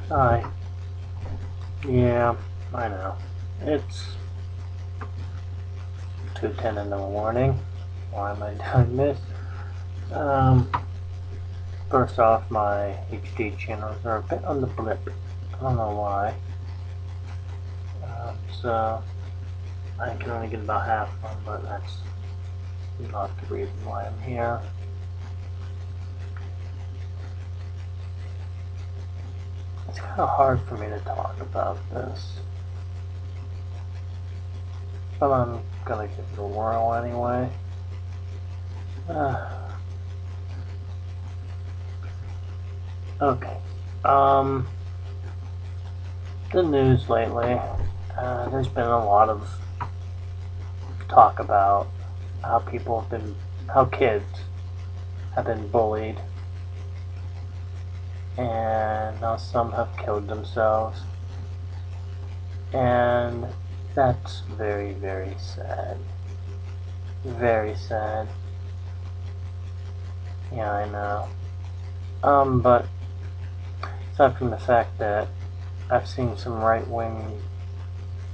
Hi. Yeah, I know. It's 2:10 in the morning. Why am I doing this? Um, First off, my HD channels are a bit on the blip. I don't know why. So I can only get about half of them, but that's not the reason why I'm here. It's kind of hard for me to talk about this, but I'm gonna give it a whirl anyway. Okay. The news lately, there's been a lot of talk about how kids have been bullied, and now some have killed themselves, and that's very, very sad. Very sad. Yeah, I know. But aside from the fact that I've seen some right-wing,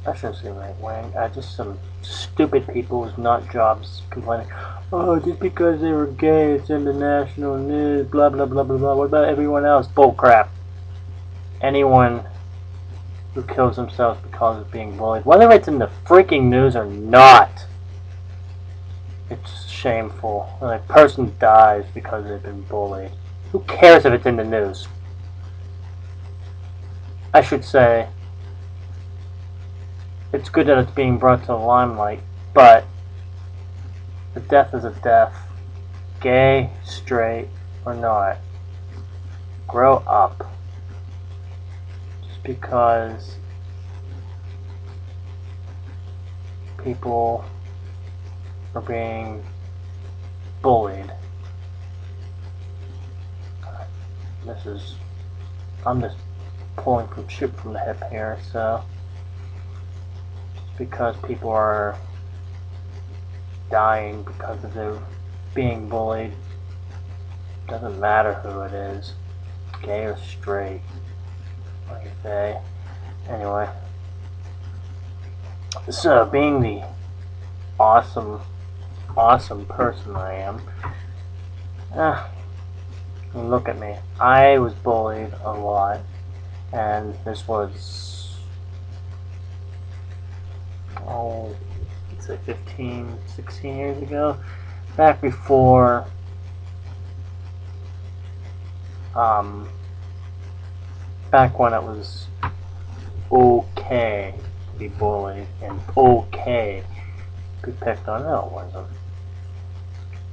I shouldn't say right-wing, just some stupid people with not jobs complaining, oh, just because they were gay, it's in the national news, blah, blah, blah, blah, blah. What about everyone else? Bullcrap. Anyone who kills themselves because of being bullied, whether it's in the freaking news or not, it's shameful. When a person dies because they've been bullied, who cares if it's in the news? I should say, it's good that it's being brought to the limelight, but a death is a death. Gay, straight, or not. Grow up. Just because people are being bullied. I'm just pulling from shoot from the hip here, so just because people are dying because of their being bullied, doesn't matter who it is, gay or straight, like you say. Anyway, so being the awesome person I am, look at me. I was bullied a lot, and this was, let's say 15, 16 years ago, back before back when it was okay to be bullied and okay to be picked on. No, it wasn't.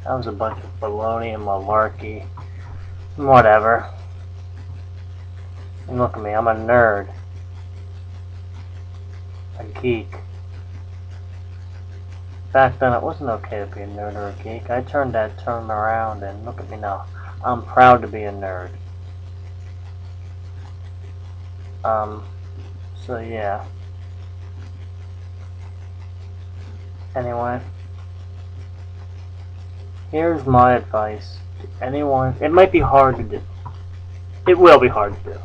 That was a bunch of baloney and malarkey. Whatever. And look at me, I'm a nerd. A geek. Back then it wasn't okay to be a nerd or a geek. I turned that term around and look at me now. I'm proud to be a nerd. So yeah. Anyway, here's my advice to anyone. It might be hard to do. It will be hard to do.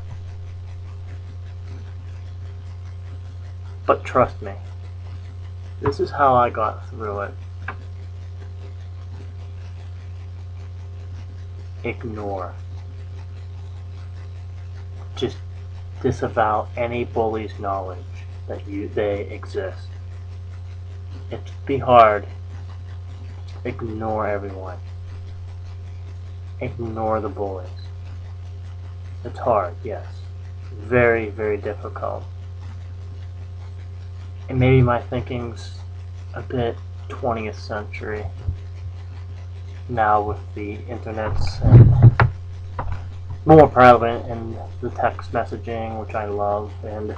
But trust me, this is how I got through it. Ignore. Just disavow any bully's knowledge that they exist. It'd be hard. Ignore everyone. Ignore the bullies. It's hard, yes. Very, very difficult. And maybe my thinking's a bit 20th century now with the internets and more prevalent in the text messaging, which I love, and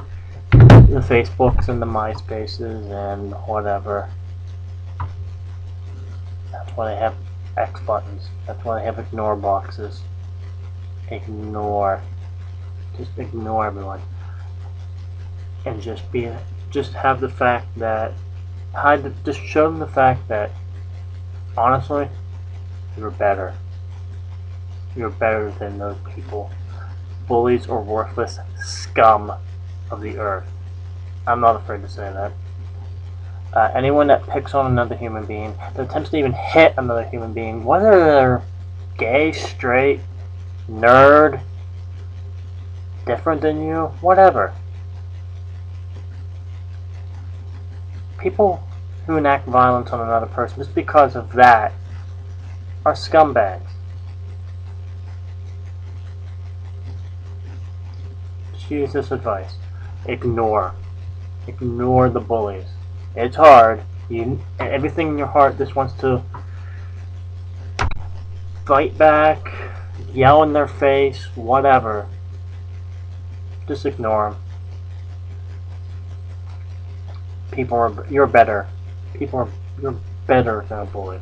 the Facebooks and the MySpaces and whatever. That's why they have X buttons. That's why they have ignore boxes. Ignore. Just ignore everyone. And just have the fact that, just show them the fact that, honestly, you're better. you're better than those people. Bullies are worthless scum of the earth. I'm not afraid to say that. Anyone that picks on another human being, that attempts to even hit another human being, whether they're gay, straight, nerd, different than you, whatever. People who enact violence on another person just because of that are scumbags. Just use this advice. Ignore the bullies. It's hard. Everything in your heart just wants to fight back, yell in their face, whatever. Just ignore them. You're better. You're better than a bully.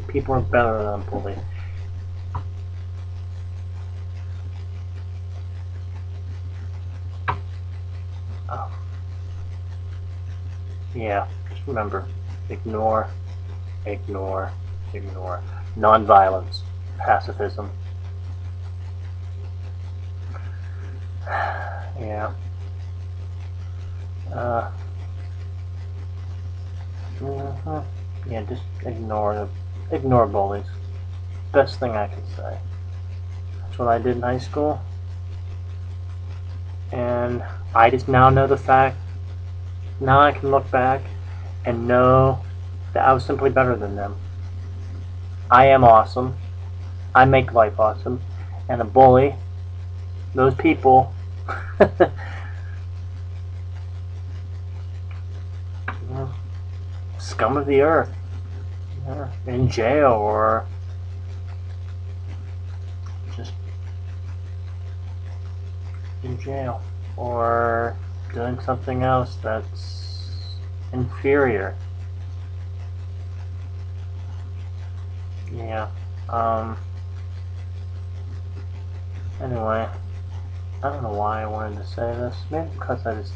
People are better than a bully. Oh. Yeah, just remember, ignore. Nonviolence, pacifism. Yeah. Yeah, just ignore bullies. Best thing I can say. That's what I did in high school. And I just now know the fact. Now I can look back and know that I was simply better than them. I am awesome. I make life awesome. And a bully, those people, scum of the earth, in jail or just in jail or doing something else that's inferior. Yeah. Anyway, I don't know why I wanted to say this. Maybe because I just...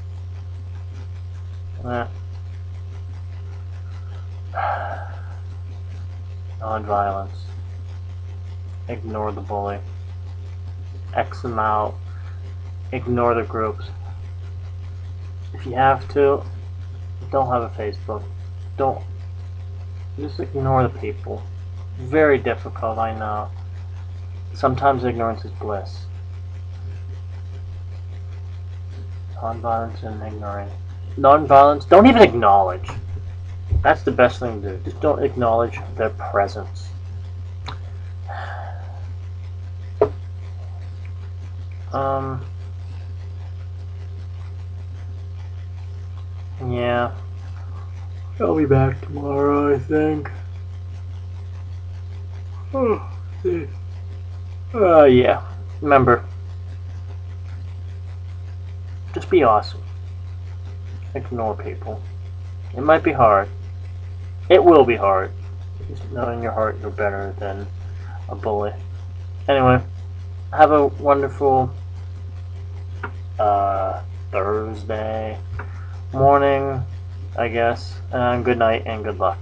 Nonviolence. Ignore the bully. X them out. Ignore the groups. If you have to, don't have a Facebook. Don't. Just ignore the people. Very difficult, I know. Sometimes ignorance is bliss. Nonviolence and ignoring. Nonviolence, don't even acknowledge. That's the best thing to do. Just don't acknowledge their presence. Yeah. I'll be back tomorrow, I think. Yeah. Remember, just be awesome. Ignore people. It might be hard. It will be hard. Just know in your heart you're better than a bully. Anyway, have a wonderful Thursday morning, I guess. Good night and good luck.